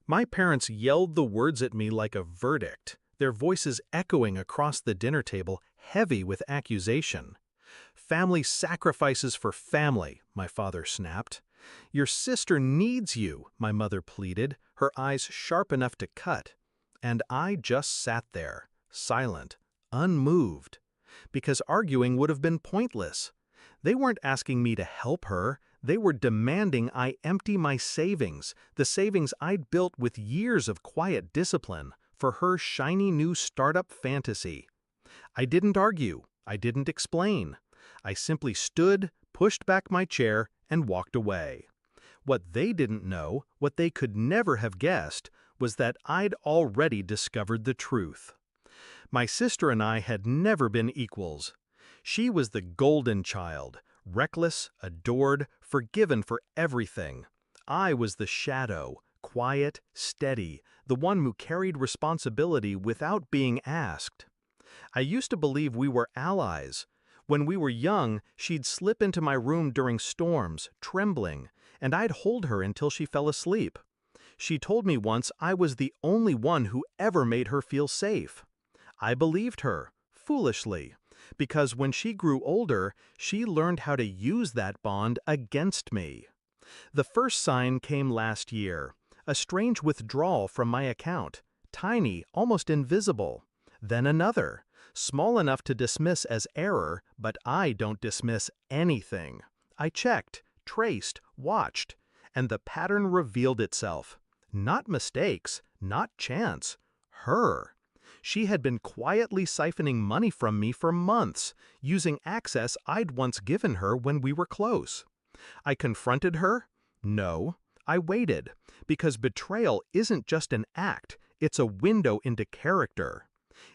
My parents yelled the words at me like a verdict, their voices echoing across the dinner table, heavy with accusation. "Family sacrifices for family," my father snapped. "Your sister needs you," my mother pleaded, her eyes sharp enough to cut. And I just sat there, silent, unmoved, because arguing would have been pointless. They weren't asking me to help her, they were demanding I empty my savings, the savings I'd built with years of quiet discipline, for her shiny new startup fantasy. I didn't argue, I didn't explain. I simply stood, pushed back my chair, and walked away. What they didn't know, what they could never have guessed, was that I'd already discovered the truth. My sister and I had never been equals. She was the golden child, reckless, adored, forgiven for everything. I was the shadow, quiet, steady, the one who carried responsibility without being asked. I used to believe we were allies. When we were young, she'd slip into my room during storms, trembling, and I'd hold her until she fell asleep. She told me once I was the only one who ever made her feel safe. I believed her, foolishly, because when she grew older, she learned how to use that bond against me. The first sign came last year, a strange withdrawal from my account, tiny, almost invisible. Then another, small enough to dismiss as error, but I don't dismiss anything. I checked, traced, watched, and the pattern revealed itself. Not mistakes, not chance. Her. She had been quietly siphoning money from me for months, using access I'd once given her when we were close. I confronted her? No. I waited, because betrayal isn't just an act, it's a window into character.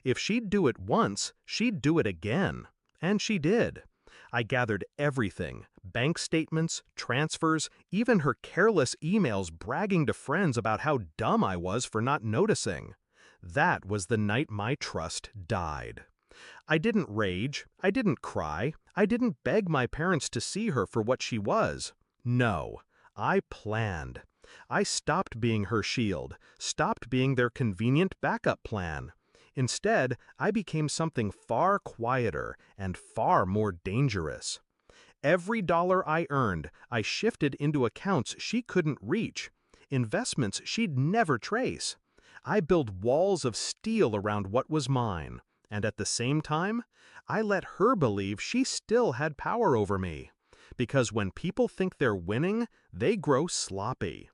If she'd do it once, she'd do it again. And she did. I gathered everything, bank statements, transfers, even her careless emails bragging to friends about how dumb I was for not noticing. That was the night my trust died. I didn't rage, I didn't cry, I didn't beg my parents to see her for what she was. No, I planned. I stopped being her shield, stopped being their convenient backup plan. Instead, I became something far quieter and far more dangerous. Every dollar I earned, I shifted into accounts she couldn't reach, investments she'd never trace. I built walls of steel around what was mine, and at the same time, I let her believe she still had power over me. Because when people think they're winning, they grow sloppy.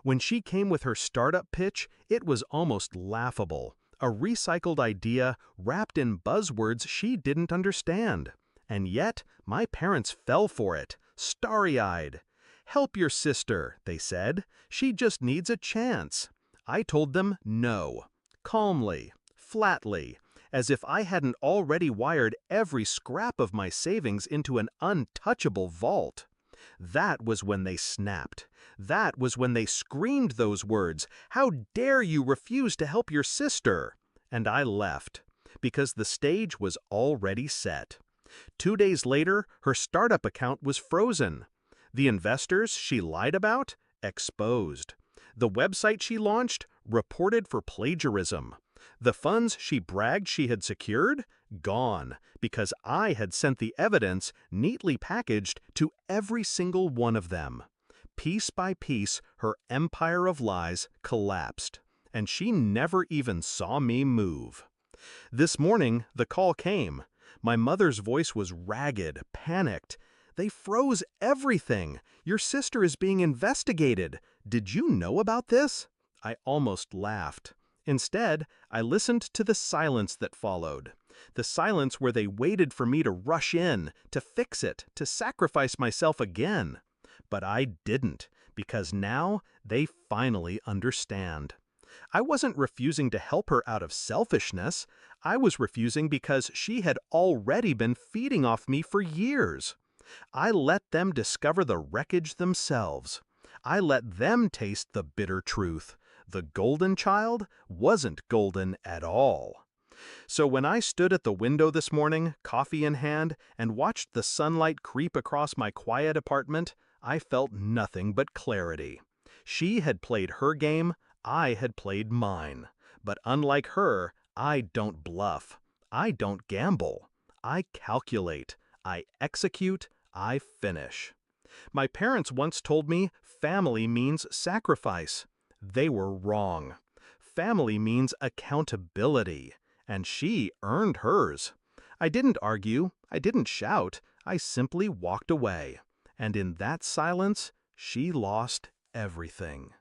When she came with her startup pitch, it was almost laughable. A recycled idea wrapped in buzzwords she didn't understand. And yet, my parents fell for it, starry-eyed. "Help your sister," they said. "She just needs a chance." I told them no, calmly, flatly, as if I hadn't already wired every scrap of my savings into an untouchable vault. That was when they snapped. That was when they screamed those words, "How dare you refuse to help your sister?" And I left, because the stage was already set. 2 days later, her startup account was frozen. The investors she lied about? Exposed. The website she launched? Reported for plagiarism. The funds she bragged she had secured? Gone, because I had sent the evidence, neatly packaged, to every single one of them. Piece by piece, her empire of lies collapsed, and she never even saw me move. This morning, the call came. My mother's voice was ragged, panicked. "They froze everything. Your sister is being investigated. Did you know about this?" I almost laughed. Instead, I listened to the silence that followed. The silence where they waited for me to rush in, to fix it, to sacrifice myself again. But I didn't, because now they finally understand. I wasn't refusing to help her out of selfishness. I was refusing because she had already been feeding off me for years. I let them discover the wreckage themselves. I let them taste the bitter truth. The golden child wasn't golden at all. So when I stood at the window this morning, coffee in hand, and watched the sunlight creep across my quiet apartment, I felt nothing but clarity. She had played her game, I had played mine. But unlike her, I don't bluff. I don't gamble. I calculate. I execute. I finish. My parents once told me family means sacrifice. They were wrong. Family means accountability, and she earned hers. I didn't argue, I didn't shout, I simply walked away. And in that silence, she lost everything.